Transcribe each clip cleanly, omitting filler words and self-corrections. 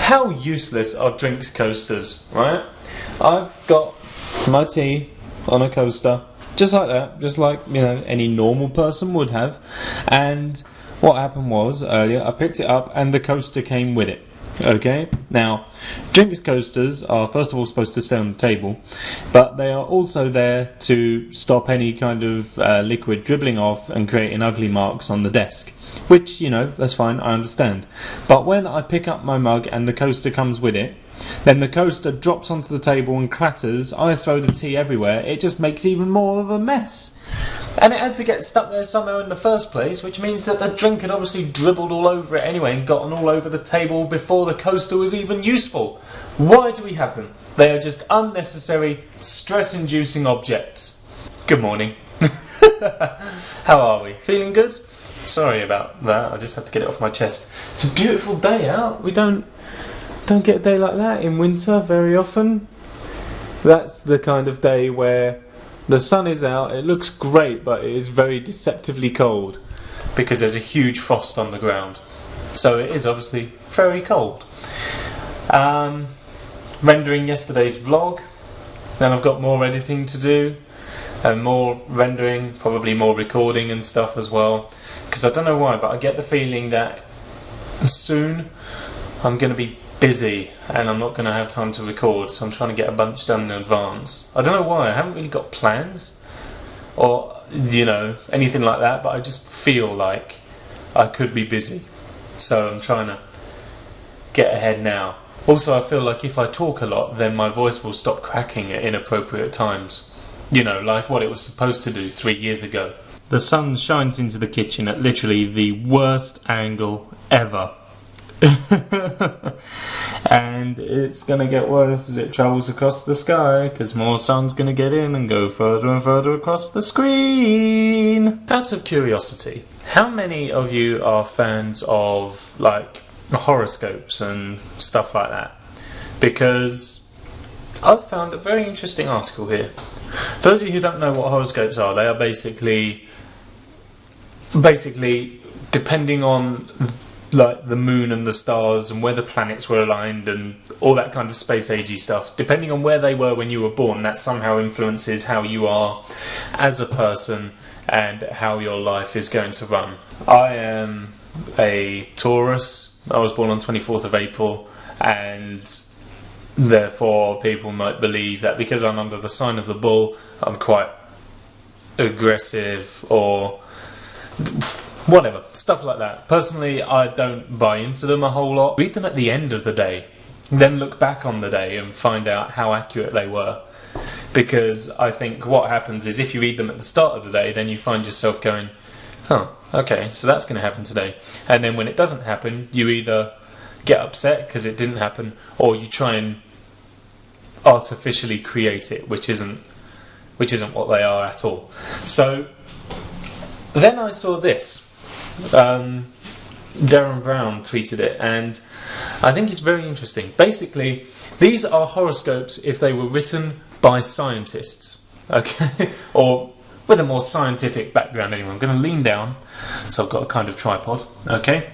How useless are drinks coasters, right? I've got my tea on a coaster, just like that, just like, you know, any normal person would have. And what happened was, earlier, I picked it up and the coaster came with it. Okay, now, drinks coasters are first of all supposed to stay on the table, but they are also there to stop any kind of liquid dribbling off and creating ugly marks on the desk. Which, you know, that's fine, I understand. But when I pick up my mug and the coaster comes with it, then the coaster drops onto the table and clatters, I throw the tea everywhere, it just makes even more of a mess. And it had to get stuck there somehow in the first place, which means that the drink had obviously dribbled all over it anyway and gotten all over the table before the coaster was even useful. Why do we have them? They are just unnecessary, stress-inducing objects. Good morning. How are we? Feeling good? Sorry about that, I just had to get it off my chest. It's a beautiful day out. We don't get a day like that in winter very often. That's the kind of day where the sun is out, it looks great, but it is very deceptively cold because there's a huge frost on the ground. So it is obviously very cold. Rendering yesterday's vlog, then I've got more editing to do and more rendering, probably more recording and stuff as well. Because I don't know why, but I get the feeling that soon I'm going to be busy and I'm not going to have time to record, so I'm trying to get a bunch done in advance. I don't know why, I haven't really got plans or, you know, anything like that, but I just feel like I could be busy, so I'm trying to get ahead now. Also, I feel like if I talk a lot, then my voice will stop cracking at inappropriate times, you know, like what it was supposed to do 3 years ago. The sun shines into the kitchen at literally the worst angle ever. And it's going to get worse as it travels across the sky, because more sun's going to get in and go further and further across the screen. Out of curiosity, how many of you are fans of, like, horoscopes and stuff like that? Because I've found a very interesting article here. For those of you who don't know what horoscopes are, they are basically depending on like the moon and the stars and where the planets were aligned and all that kind of space agey stuff, depending on where they were when you were born, that somehow influences how you are as a person and how your life is going to run. I am a Taurus. I was born on 24th of April, and therefore people might believe that because I'm under the sign of the bull, I'm quite aggressive or whatever, stuff like that. Personally, I don't buy into them a whole lot. Read them at the end of the day, then look back on the day and find out how accurate they were. Because I think what happens is if you read them at the start of the day, then you find yourself going, oh, okay, so that's going to happen today. And then when it doesn't happen, you either get upset because it didn't happen, or you try and artificially create it, which isn't what they are at all. So then I saw this. Darren Brown tweeted it, and I think it's very interesting. Basically, these are horoscopes if they were written by scientists, okay, or with a more scientific background. Anyway, I'm going to lean down, so I've got a kind of tripod. Okay,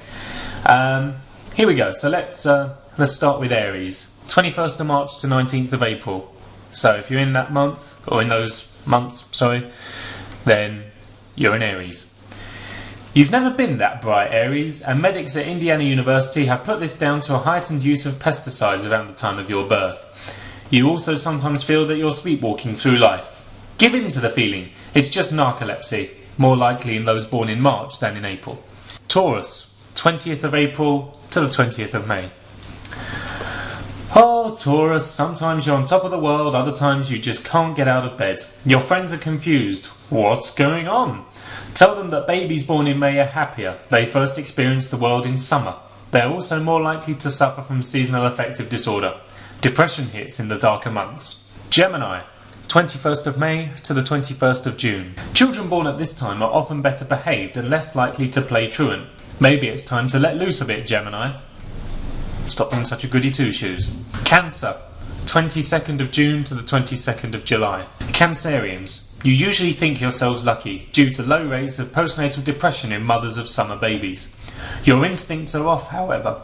here we go. So let's start with Aries. 21st of March to 19th of April. So if you're in that month, or in those months, sorry, then you're in Aries. You've never been that bright, Aries, and medics at Indiana University have put this down to a heightened use of pesticides around the time of your birth. You also sometimes feel that you're sleepwalking through life. Give in to the feeling. It's just narcolepsy, more likely in those born in March than in April. Taurus, 20th of April to the 20th of May. Oh, Taurus, sometimes you're on top of the world, other times you just can't get out of bed. Your friends are confused. What's going on? Tell them that babies born in May are happier. They first experience the world in summer. They are also more likely to suffer from seasonal affective disorder. Depression hits in the darker months. Gemini, 21st of May to the 21st of June. Children born at this time are often better behaved and less likely to play truant. Maybe it's time to let loose a bit, Gemini. Stop being such a goody two-shoes. Cancer, 22nd of June to the 22nd of July. Cancerians, you usually think yourselves lucky due to low rates of postnatal depression in mothers of summer babies. Your instincts are off, however.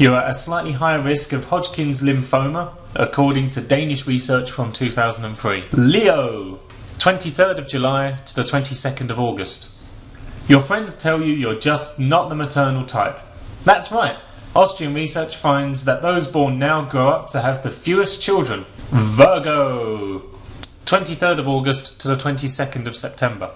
You're at a slightly higher risk of Hodgkin's lymphoma, according to Danish research from 2003. Leo, 23rd of July to the 22nd of August. Your friends tell you you're just not the maternal type. That's right. Austrian research finds that those born now grow up to have the fewest children. Virgo, 23rd of August to the 22nd of September.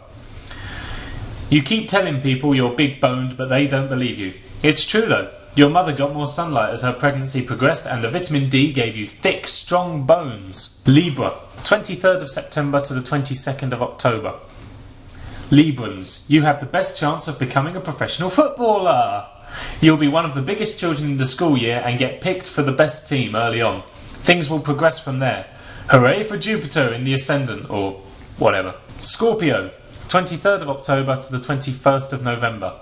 You keep telling people you're big boned, but they don't believe you. It's true though. Your mother got more sunlight as her pregnancy progressed, and the vitamin D gave you thick, strong bones. Libra, 23rd of September to the 22nd of October. Librans, you have the best chance of becoming a professional footballer. You'll be one of the biggest children in the school year and get picked for the best team early on. Things will progress from there. Hooray for Jupiter in the ascendant, or whatever. Scorpio, 23rd of October to the 21st of November.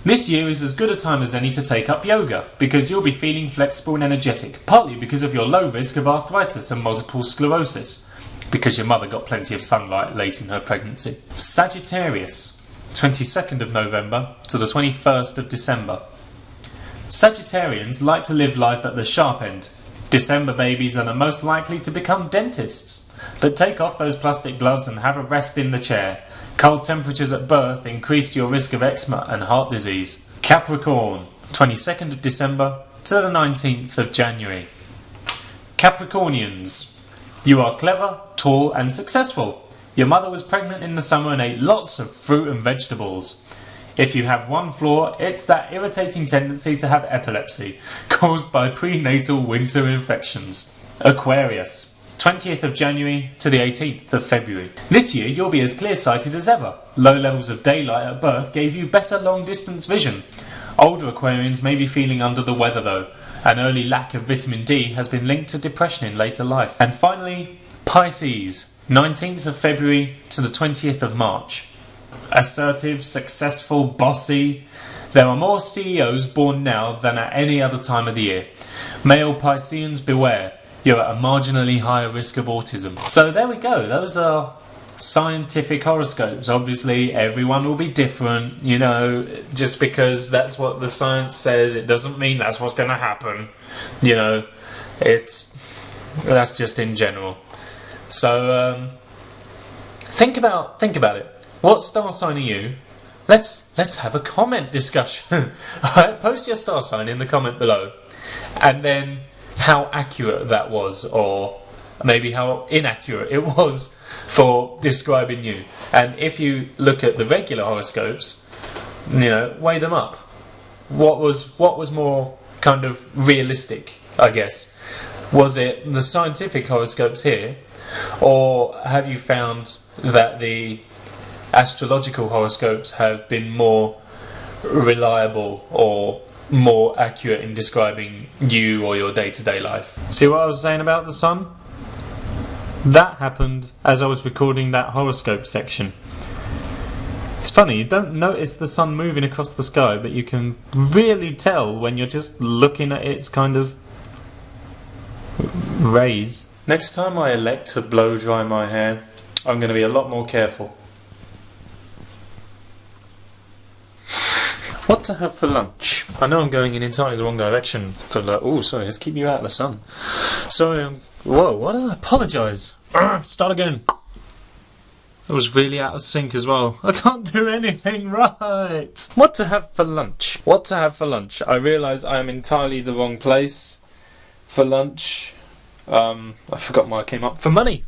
This year is as good a time as any to take up yoga, because you'll be feeling flexible and energetic, partly because of your low risk of arthritis and multiple sclerosis, because your mother got plenty of sunlight late in her pregnancy. Sagittarius, 22nd of November to the 21st of December. Sagittarians like to live life at the sharp end. December babies are the most likely to become dentists. But take off those plastic gloves and have a rest in the chair. Cold temperatures at birth increased your risk of eczema and heart disease. Capricorn, 22nd of December to the 19th of January. Capricornians, you are clever, tall and successful. Your mother was pregnant in the summer and ate lots of fruit and vegetables. If you have one flaw, it's that irritating tendency to have epilepsy, caused by prenatal winter infections. Aquarius, 20th of January to the 18th of February. This year you'll be as clear-sighted as ever. Low levels of daylight at birth gave you better long-distance vision. Older Aquarians may be feeling under the weather though. An early lack of vitamin D has been linked to depression in later life. And finally, Pisces, 19th of February to the 20th of March. Assertive, successful, bossy. There are more CEOs born now than at any other time of the year. Male Pisceans beware. You're at a marginally higher risk of autism. So there we go. Those are scientific horoscopes. Obviously, everyone will be different. You know, just because that's what the science says, it doesn't mean that's what's going to happen. You know, that's just in general. So think about it. What star sign are you? Let's have a comment discussion. Alright, post your star sign in the comment below, and then how accurate that was, or maybe how inaccurate it was for describing you. And if you look at the regular horoscopes, you know, weigh them up. What was more kind of realistic, I guess? Was it the scientific horoscopes here, or have you found that the astrological horoscopes have been more reliable or more accurate in describing you or your day-to-day life? See what I was saying about the sun? That happened as I was recording that horoscope section. It's funny, you don't notice the sun moving across the sky, but you can really tell when you're just looking at its kind of rays. Next time I elect to blow dry my hair, I'm going to be a lot more careful. What to have for lunch? I know I'm going in entirely the wrong direction for oh, sorry, let's keep you out of the sun. Sorry, whoa, why did I apologise? Start again. It was really out of sync as well. I can't do anything right. What to have for lunch? What to have for lunch? I realise I am entirely the wrong place for lunch. I forgot why I came up. For money,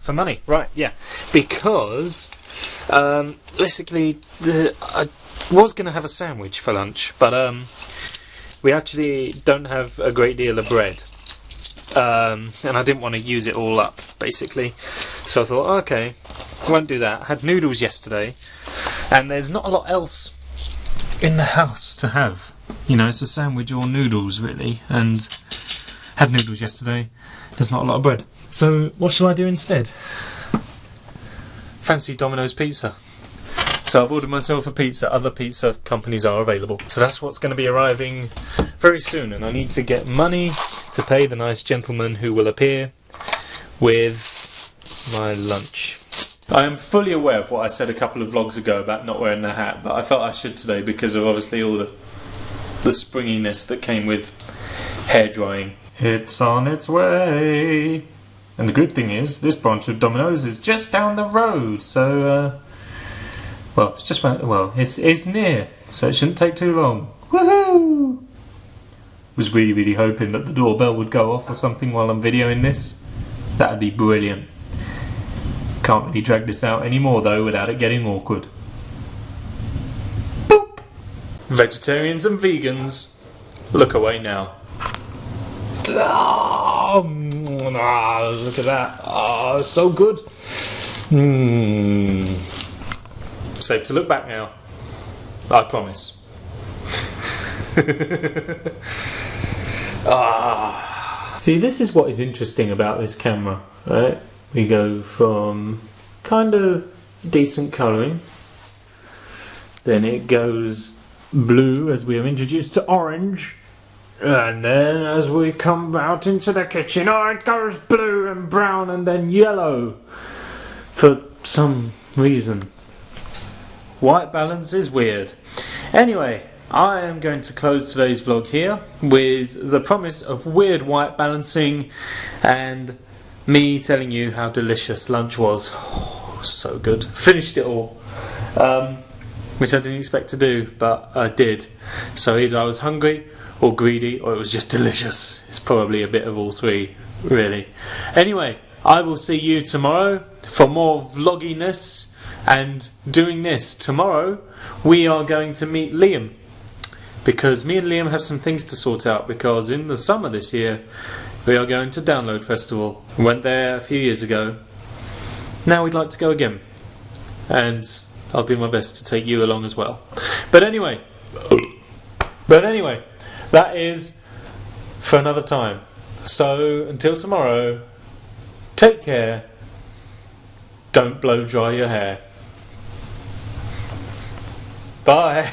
right, yeah. Because, basically, I was going to have a sandwich for lunch, but we actually don't have a great deal of bread. And I didn't want to use it all up, basically. So I thought, okay, won't do that. Had noodles yesterday, and there's not a lot else in the house to have. You know, it's a sandwich or noodles, really. And had noodles yesterday. There's not a lot of bread. So what shall I do instead? Fancy Domino's pizza. So I've ordered myself a pizza. Other pizza companies are available. So that's what's going to be arriving very soon. And I need to get money to pay the nice gentleman who will appear with my lunch. I am fully aware of what I said a couple of vlogs ago about not wearing the hat, but I felt I should today because of obviously all the springiness that came with hair drying. It's on its way. And the good thing is, this branch of Domino's is just down the road, so, well, it's just round, well, it's near, so it shouldn't take too long. Woohoo! Was really hoping that the doorbell would go off or something while I'm videoing this. That'd be brilliant. Can't really drag this out anymore though without it getting awkward. Boop! Vegetarians and vegans, look away now. Look at that. Oh, so good. Safe to look back now. I promise. See, this is what is interesting about this camera, right? We go from kind of decent colouring, then it goes blue as we are introduced to orange, and then as we come out into the kitchen, it goes blue and brown and then yellow for some reason. White balance is weird. Anyway, I am going to close today's vlog here with the promise of weird white balancing and me telling you how delicious lunch was. Oh, so good. Finished it all. Which I didn't expect to do, but I did. So either I was hungry or greedy, or it was just delicious. It's probably a bit of all three, really. Anyway, I will see you tomorrow for more vlogginess and doing this. Tomorrow we are going to meet Liam, because me and Liam have some things to sort out, because in the summer this year we are going to Download Festival. We went there a few years ago. Now we'd like to go again, and I'll do my best to take you along as well. But anyway, that is for another time. So until tomorrow, take care. Don't blow dry your hair. Bye.